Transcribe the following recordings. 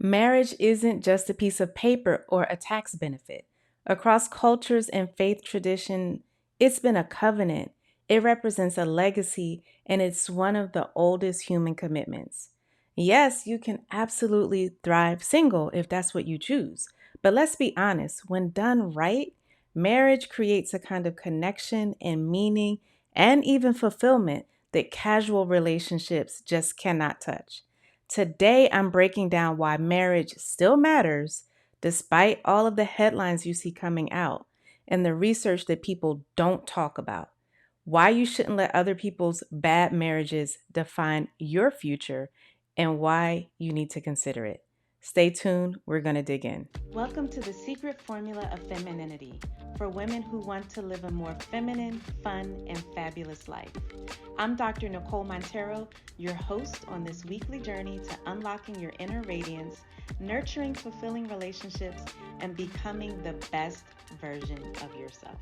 Marriage isn't just a piece of paper or a tax benefit. Across cultures and faith tradition, it's been a covenant. It represents a legacy, and it's one of the oldest human commitments. Yes, you can absolutely thrive single if that's what you choose. But let's be honest, when done right, marriage creates a kind of connection and meaning and even fulfillment that casual relationships just cannot touch. Today, I'm breaking down why marriage still matters despite all of the headlines you see coming out and the research that people don't talk about. Why you shouldn't let other people's bad marriages define your future and why you need to consider it. Stay tuned, we're going to dig in. Welcome to the Secret Formula of Femininity for women who want to live a more feminine, fun, and fabulous life. I'm Dr. Nicole Monteiro, your host on this weekly journey to unlocking your inner radiance, nurturing fulfilling relationships, and becoming the best version of yourself.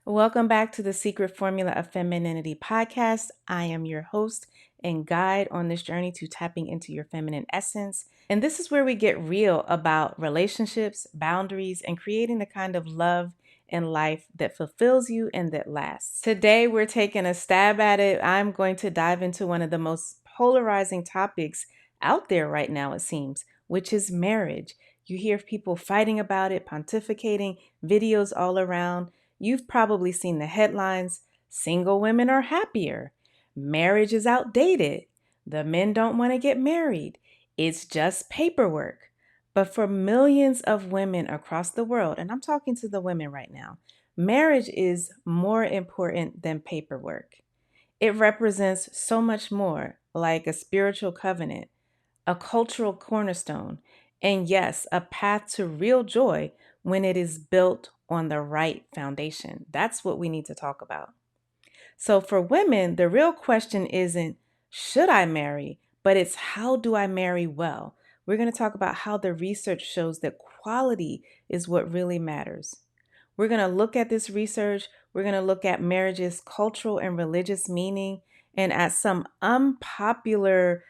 Welcome back to the Secret Formula of Femininity podcast. I am your host and guide on this journey to tapping into your feminine essence. And this is where we get real about relationships, boundaries, and creating the kind of love and life that fulfills you and that lasts. Today, we're taking a stab at it. I'm going to dive into one of the most polarizing topics out there right now, it seems, which is marriage. You hear people fighting about it, pontificating, videos all around. You've probably seen the headlines, single women are happier, marriage is outdated, the men don't want to get married, it's just paperwork. But for millions of women across the world, and I'm talking to the women right now, marriage is more important than paperwork. It represents so much more, like a spiritual covenant, a cultural cornerstone, and yes, a path to real joy when it is built on the right foundation. That's what we need to talk about. So, for women, the real question isn't, should I marry? But it's, how do I marry well? We're going to talk about how the research shows that quality is what really matters. We're going to look at this research. We're going to look at marriage's cultural and religious meaning and at some unpopular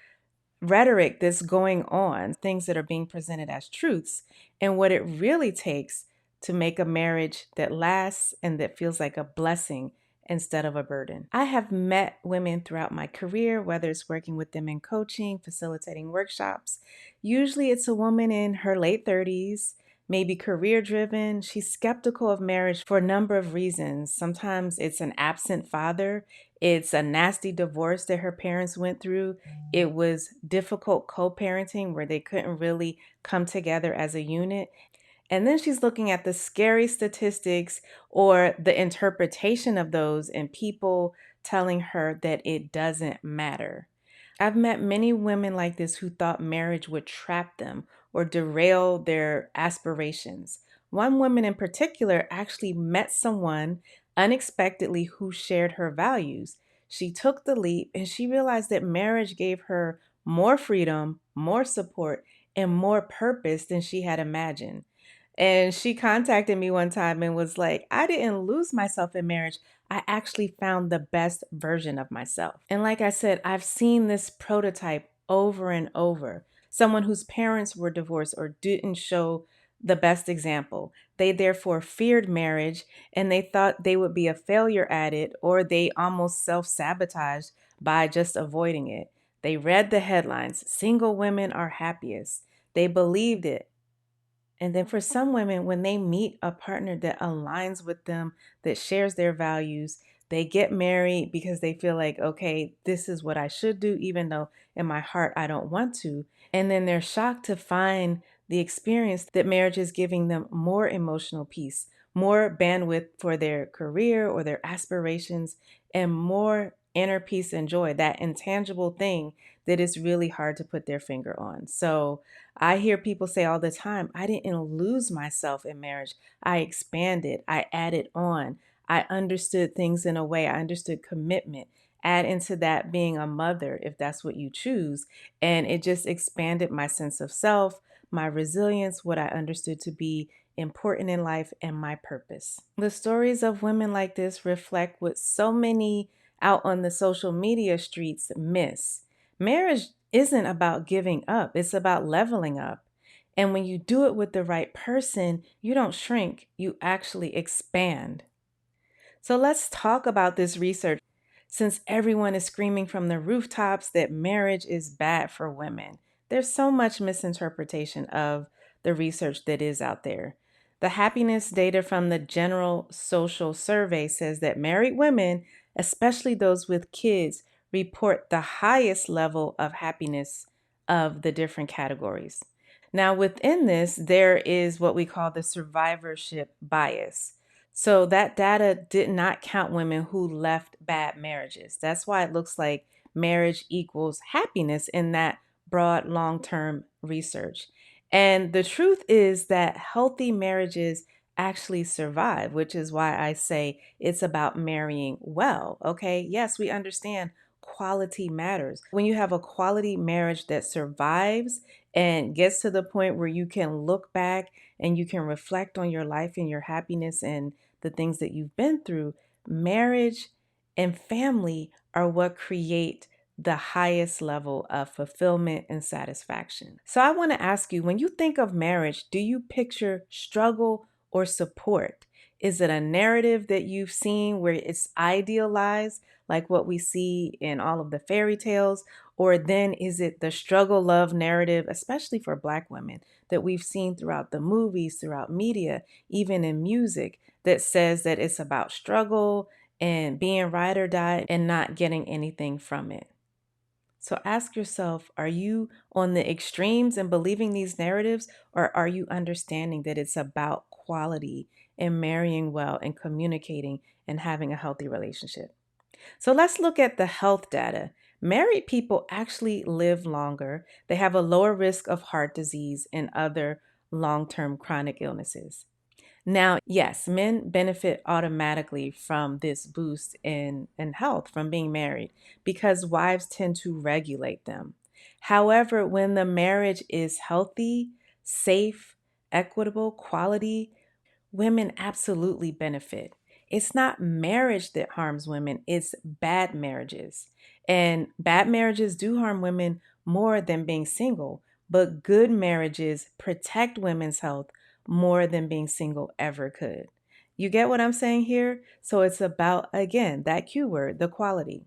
rhetoric that's going on, things that are being presented as truths, and what it really takes to make a marriage that lasts and that feels like a blessing instead of a burden. I have met women throughout my career, whether it's working with them in coaching, facilitating workshops. Usually it's a woman in her late 30s, maybe career driven. She's skeptical of marriage for a number of reasons. Sometimes it's an absent father. It's a nasty divorce that her parents went through. It was difficult co-parenting where they couldn't really come together as a unit. And then she's looking at the scary statistics or the interpretation of those and people telling her that it doesn't matter. I've met many women like this who thought marriage would trap them or derail their aspirations. One woman in particular actually met someone unexpectedly who shared her values. She took the leap and she realized that marriage gave her more freedom, more support, and more purpose than she had imagined. And she contacted me one time and was like, I didn't lose myself in marriage. I actually found the best version of myself. And like I said, I've seen this prototype over and over. Someone whose parents were divorced or didn't show the best example. They therefore feared marriage and they thought they would be a failure at it, or they almost self-sabotaged by just avoiding it. They read the headlines, single women are happiest. They believed it. And then for some women, when they meet a partner that aligns with them, that shares their values, they get married because they feel like, okay, this is what I should do, even though in my heart I don't want to. And then they're shocked to find the experience that marriage is giving them more emotional peace, more bandwidth for their career or their aspirations, and more inner peace and joy, that intangible thing that is really hard to put their finger on. So, I hear people say all the time, I didn't lose myself in marriage. I expanded, I added on. I understood things in a way, I understood commitment. Add into that being a mother, if that's what you choose. And it just expanded my sense of self, my resilience, what I understood to be important in life, and my purpose. The stories of women like this reflect what so many out on the social media streets miss. Marriage isn't about giving up, it's about leveling up. And when you do it with the right person, you don't shrink, you actually expand. So let's talk about this research since everyone is screaming from the rooftops that marriage is bad for women. There's so much misinterpretation of the research that is out there. The happiness data from the General Social Survey says that married women, especially those with kids, report the highest level of happiness of the different categories. Now, within this, there is what we call the survivorship bias. So that data did not count women who left bad marriages. That's why it looks like marriage equals happiness in that broad long term research. And the truth is that healthy marriages actually survive, which is why I say it's about marrying well. Okay. Yes, we understand quality matters. When you have a quality marriage that survives and gets to the point where you can look back and you can reflect on your life and your happiness and the things that you've been through, marriage and family are what create the highest level of fulfillment and satisfaction. So I want to ask you, when you think of marriage, do you picture struggle or support? Is it a narrative that you've seen where it's idealized, like what we see in all of the fairy tales? Or then is it the struggle love narrative, especially for Black women, that we've seen throughout the movies, throughout media, even in music, that says that it's about struggle and being ride or die and not getting anything from it? So ask yourself, are you on the extremes and believing these narratives, or are you understanding that it's about quality and marrying well and communicating and having a healthy relationship? So let's look at the health data. Married people actually live longer. They have a lower risk of heart disease and other long term chronic illnesses. Now, yes, men benefit automatically from this boost in health from being married because wives tend to regulate them. However, when the marriage is healthy, safe, equitable, quality, women absolutely benefit. It's not marriage that harms women, it's bad marriages. And bad marriages do harm women more than being single, but good marriages protect women's health more than being single ever could. You get what I'm saying here? So it's about, again, that Q word, the quality.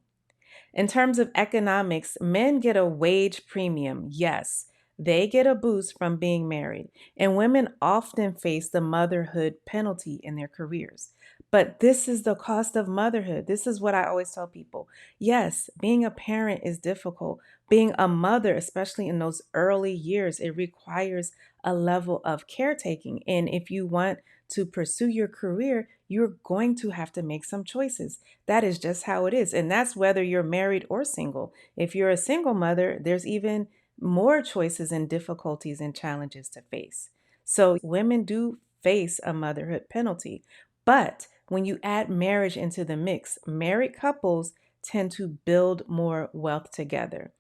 In terms of economics, men get a wage premium. Yes, they get a boost from being married, and women often face the motherhood penalty in their careers. But this is the cost of motherhood. This is what I always tell people. Yes, being a parent is difficult. Being a mother, especially in those early years, it requires a level of caretaking. And if you want to pursue your career, you're going to have to make some choices. That is just how it is. And that's whether you're married or single. If you're a single mother, there's even more choices and difficulties and challenges to face. So women do face a motherhood penalty. But when you add marriage into the mix, married couples tend to build more wealth together.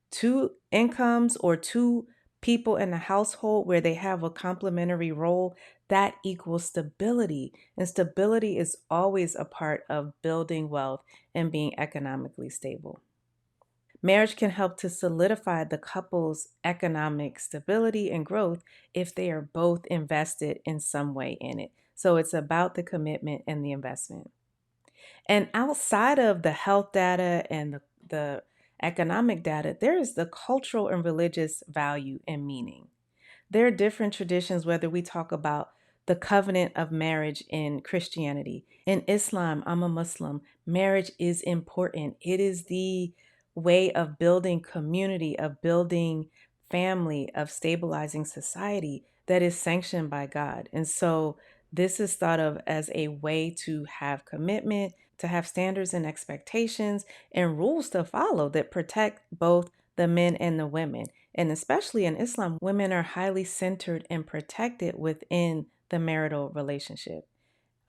Two incomes or two people in a household where they have a complementary role, that equals stability. And stability is always a part of building wealth and being economically stable. Marriage can help to solidify the couple's economic stability and growth if they are both invested in some way in it. So it's about the commitment and the investment. And outside of the health data and the economic data, there is the cultural and religious value and meaning. There are different traditions, whether we talk about the covenant of marriage in Christianity. In Islam, I'm a Muslim. Marriage is important. It is the way of building community, of building family, of stabilizing society that is sanctioned by God. And so this is thought of as a way to have commitment, to have standards and expectations and rules to follow that protect both the men and the women. And especially in Islam, women are highly centered and protected within the marital relationship.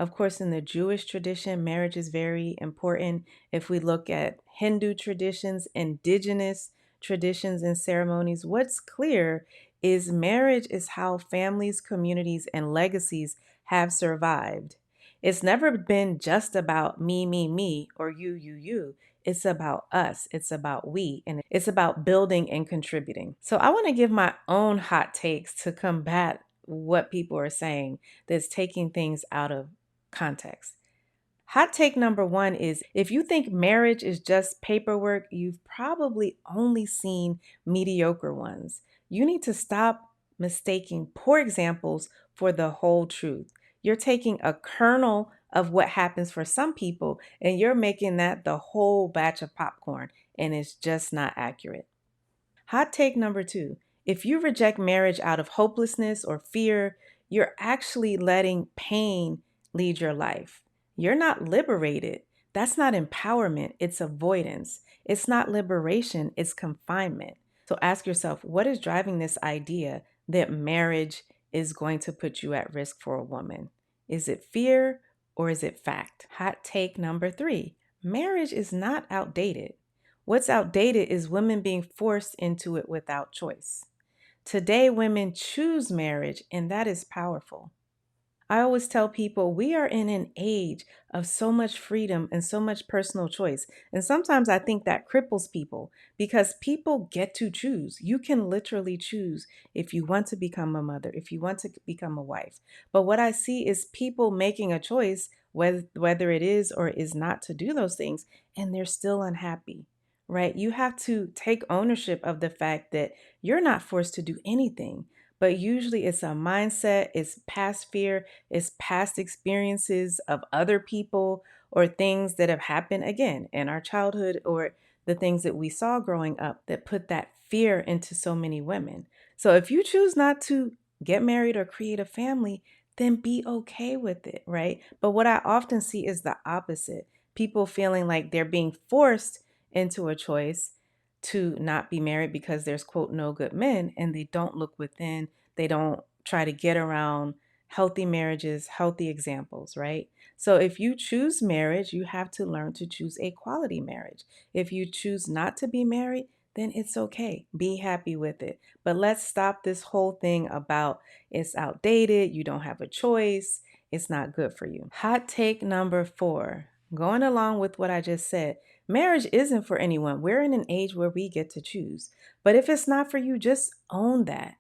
Of course, in the Jewish tradition, marriage is very important. If we look at Hindu traditions, indigenous traditions, and ceremonies, what's clear is marriage is how families, communities, and legacies have survived. It's never been just about me, or you. It's about us. It's about we. And it's about building and contributing. So I want to give my own hot takes to combat what people are saying that's taking things out of context. Hot take number one is if you think marriage is just paperwork, you've probably only seen mediocre ones. You need to stop mistaking poor examples for the whole truth. You're taking a kernel of what happens for some people and you're making that the whole batch of popcorn, and it's just not accurate. Hot take number two: if you reject marriage out of hopelessness or fear, you're actually letting pain lead your life. You're not liberated. That's not empowerment, it's avoidance. It's not liberation, it's confinement. So ask yourself, what is driving this idea that marriage is going to put you at risk for a woman? Is it fear or is it fact? Hot take number three: marriage is not outdated. What's outdated is women being forced into it without choice. Today, women choose marriage, and that is powerful. I always tell people we are in an age of so much freedom and so much personal choice. And sometimes I think that cripples people because people get to choose. You can literally choose if you want to become a mother, if you want to become a wife. But what I see is people making a choice, whether it is or is not to do those things, and they're still unhappy. Right? You have to take ownership of the fact that you're not forced to do anything, but usually it's a mindset, it's past fear, it's past experiences of other people or things that have happened again in our childhood or the things that we saw growing up that put that fear into so many women. So if you choose not to get married or create a family, then be okay with it, right? But what I often see is the opposite. People feeling like they're being forced into a choice to not be married because there's, quote, no good men, and they don't look within. They don't try to get around healthy marriages, healthy examples, right? So if you choose marriage, you have to learn to choose a quality marriage. If you choose not to be married, then it's okay. Be happy with it. But let's stop this whole thing about it's outdated, you don't have a choice, it's not good for you. Hot take number four, going along with what I just said, marriage isn't for anyone. We're in an age where we get to choose. But if it's not for you, just own that.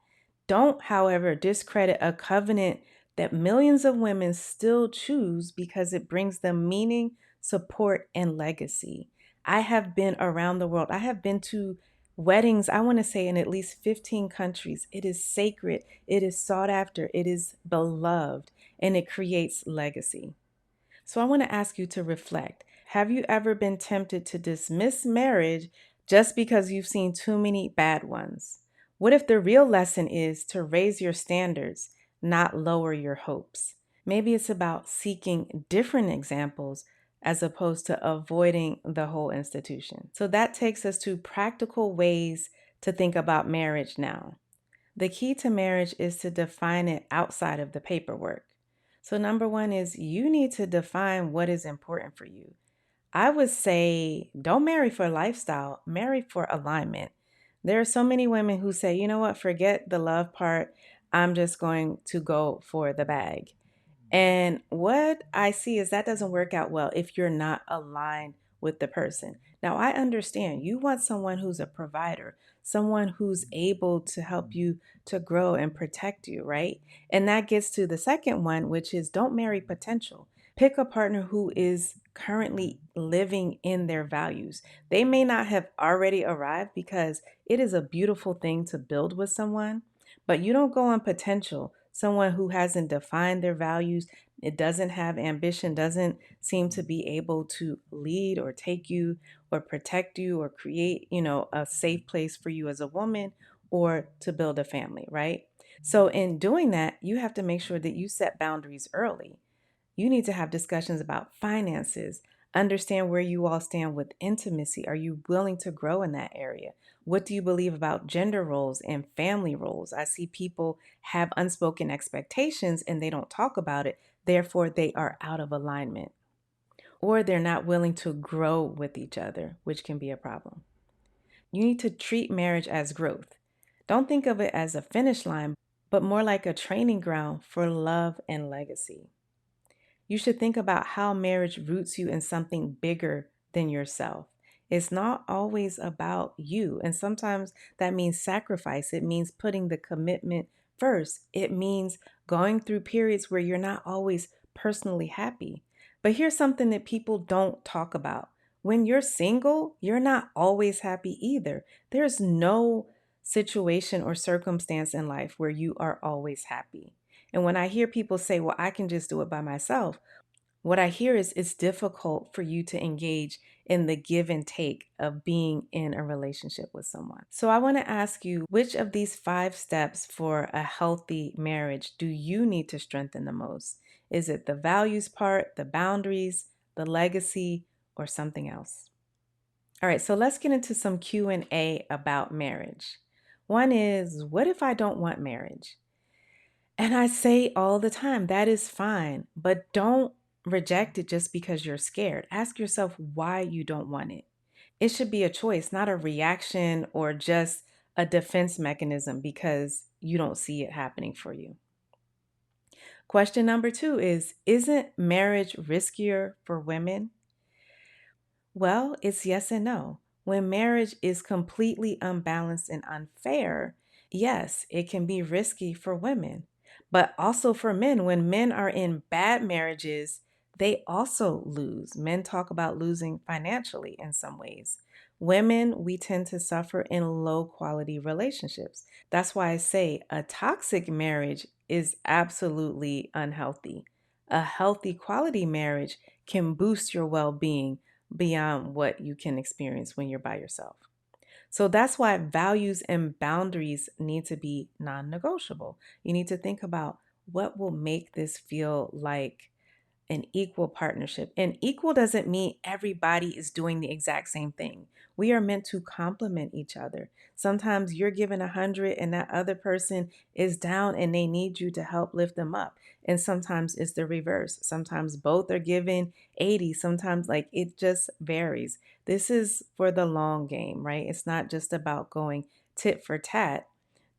Don't, however, discredit a covenant that millions of women still choose because it brings them meaning, support, and legacy. I have been around the world. I have been to weddings, I want to say, in at least 15 countries. It is sacred, it is sought after, it is beloved, and it creates legacy. So I want to ask you to reflect. Have you ever been tempted to dismiss marriage just because you've seen too many bad ones? What if the real lesson is to raise your standards, not lower your hopes? Maybe it's about seeking different examples as opposed to avoiding the whole institution. So that takes us to practical ways to think about marriage now. The key to marriage is to define it outside of the paperwork. So, number one is you need to define what is important for you. I would say don't marry for lifestyle, marry for alignment. There are so many women who say, you know what, forget the love part. I'm just going to go for the bag. And what I see is that doesn't work out well if you're not aligned with the person. Now, I understand you want someone who's a provider, someone who's able to help you to grow and protect you, right? And that gets to the second one, which is don't marry potential. Pick a partner who is currently living in their values. They may not have already arrived because it is a beautiful thing to build with someone, but you don't go on potential. Someone who hasn't defined their values, it doesn't have ambition, doesn't seem to be able to lead or take you or protect you or create, a safe place for you as a woman or to build a family, right? So in doing that, you have to make sure that you set boundaries early. You need to have discussions about finances, understand where you all stand with intimacy. Are you willing to grow in that area? What do you believe about gender roles and family roles? I see people have unspoken expectations and they don't talk about it. Therefore, they are out of alignment or they're not willing to grow with each other, which can be a problem. You need to treat marriage as growth. Don't think of it as a finish line, but more like a training ground for love and legacy. You should think about how marriage roots you in something bigger than yourself. It's not always about you. And sometimes that means sacrifice. It means putting the commitment first. It means going through periods where you're not always personally happy. But here's something that people don't talk about. When you're single, you're not always happy either. There's no situation or circumstance in life where you are always happy. And when I hear people say, well, I can just do it by myself, what I hear is it's difficult for you to engage in the give and take of being in a relationship with someone. So I want to ask you, which of these 5 steps for a healthy marriage do you need to strengthen the most? Is it the values part, the boundaries, the legacy, or something else? All right, so let's get into some Q&A about marriage. One is, what if I don't want marriage? And I say all the time, that is fine, but don't reject it just because you're scared. Ask yourself why you don't want it. It should be a choice, not a reaction or just a defense mechanism because you don't see it happening for you. Question number 2 is, isn't marriage riskier for women? Well, it's yes and no. When marriage is completely unbalanced and unfair, yes, it can be risky for women, but also for men. When men are in bad marriages, they also lose. Men talk about losing financially in some ways. Women, we tend to suffer in low quality relationships. That's why I say a toxic marriage is absolutely unhealthy. A healthy quality marriage can boost your well being beyond what you can experience when you're by yourself. So that's why values and boundaries need to be non negotiable. You need to think about what will make this feel like an equal partnership. And equal doesn't mean everybody is doing the exact same thing. We are meant to complement each other. Sometimes you're given 100 and that other person is down and they need you to help lift them up. And sometimes it's the reverse. Sometimes both are given 80. Sometimes like it just varies. This is for the long game, right? It's not just about going tit for tat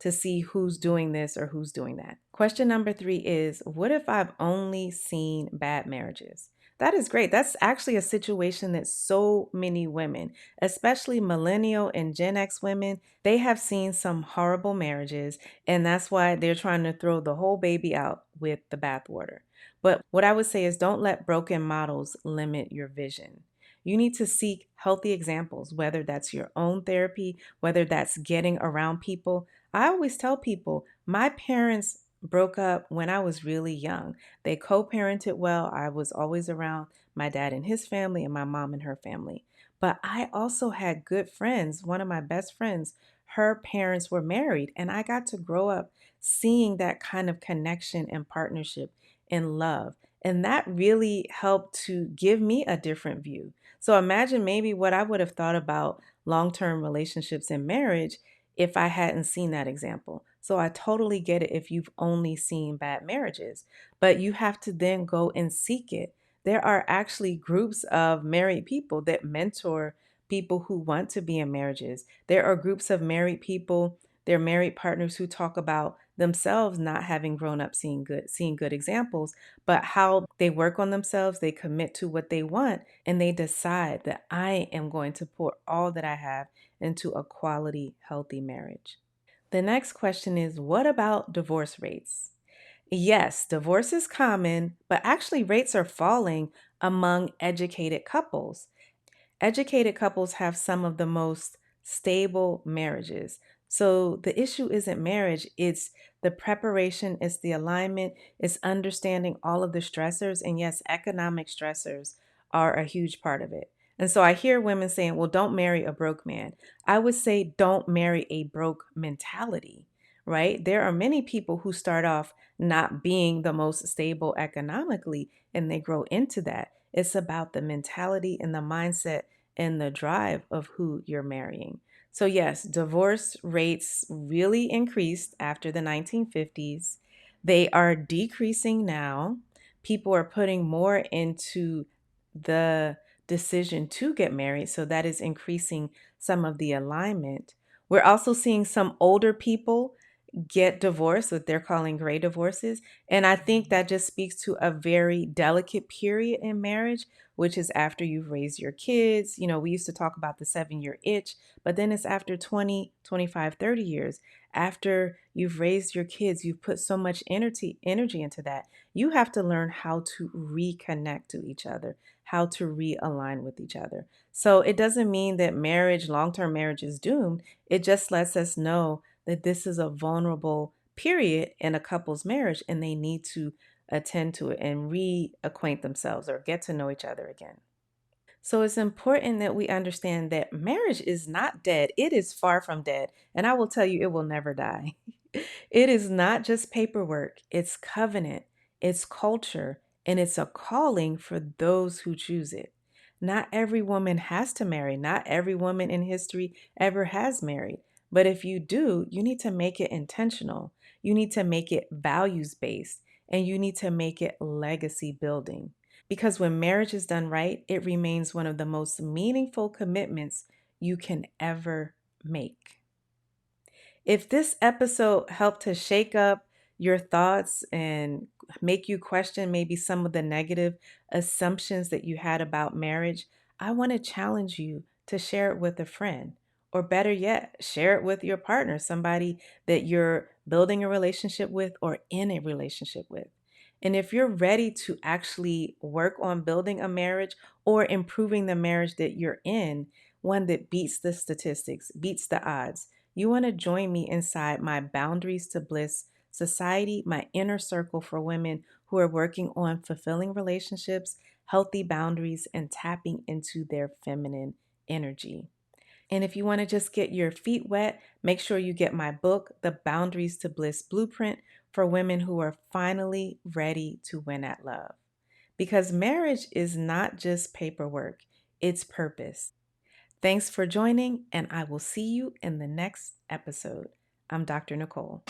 to see who's doing this or who's doing that. Question number 3 is, what if I've only seen bad marriages? That is great. That's actually a situation that so many women, especially millennial and Gen X women, they have seen some horrible marriages, and that's why they're trying to throw the whole baby out with the bathwater. But what I would say is don't let broken models limit your vision. You need to seek healthy examples, whether that's your own therapy, whether that's getting around people. I always tell people my parents broke up when I was really young. They co parented well. I was always around my dad and his family and my mom and her family. But I also had good friends. One of my best friends, her parents were married, and I got to grow up seeing that kind of connection and partnership and love. And that really helped to give me a different view. So imagine maybe what I would have thought about long term relationships and marriage if I hadn't seen that example. So I totally get it if you've only seen bad marriages, but you have to then go and seek it. There are actually groups of married people that mentor people who want to be in marriages. There are groups of married people, their married partners who talk about themselves not having grown up seeing good examples, but how they work on themselves, they commit to what they want, and they decide that I am going to pour all that I have into a quality, healthy marriage. The next question is, what about divorce rates? Yes, divorce is common, but actually rates are falling among educated couples. Educated couples have some of the most stable marriages. So the issue isn't marriage, it's the preparation, it's the alignment, it's understanding all of the stressors. And yes, economic stressors are a huge part of it. And so I hear women saying, well, don't marry a broke man. I would say, don't marry a broke mentality, right? There are many people who start off not being the most stable economically and they grow into that. It's about the mentality and the mindset and the drive of who you're marrying. So, yes, divorce rates really increased after the 1950s. They are decreasing now. People are putting more into the decision to get married. So, that is increasing some of the alignment. We're also seeing some older people get divorced, what they're calling gray divorces. And I think that just speaks to a very delicate period in marriage, which is after you've raised your kids. You know, we used to talk about the 7-year itch, but then it's after 20, 25, 30 years. After you've raised your kids, you've put so much energy into that. You have to learn how to reconnect to each other, how to realign with each other. So it doesn't mean that marriage, long-term marriage, is doomed. It just lets us know that this is a vulnerable period in a couple's marriage and they need to attend to it and reacquaint themselves or get to know each other again. So it's important that we understand that marriage is not dead. It is far from dead. And I will tell you, it will never die. It is not just paperwork, it's covenant, it's culture, and it's a calling for those who choose it. Not every woman has to marry. Not every woman in history ever has married. But if you do, you need to make it intentional. You need to make it values based, and you need to make it legacy building. Because when marriage is done right, it remains one of the most meaningful commitments you can ever make. If this episode helped to shake up your thoughts and make you question maybe some of the negative assumptions that you had about marriage, I want to challenge you to share it with a friend. Or better yet, share it with your partner, somebody that you're building a relationship with or in a relationship with. And if you're ready to actually work on building a marriage or improving the marriage that you're in, one that beats the statistics, beats the odds, you want to join me inside my Boundaries to Bliss Society, my inner circle for women who are working on fulfilling relationships, healthy boundaries, and tapping into their feminine energy. And if you want to just get your feet wet, make sure you get my book, The Boundaries to Bliss Blueprint, for women who are finally ready to win at love. Because marriage is not just paperwork, it's purpose. Thanks for joining, and I will see you in the next episode. I'm Dr. Nicole.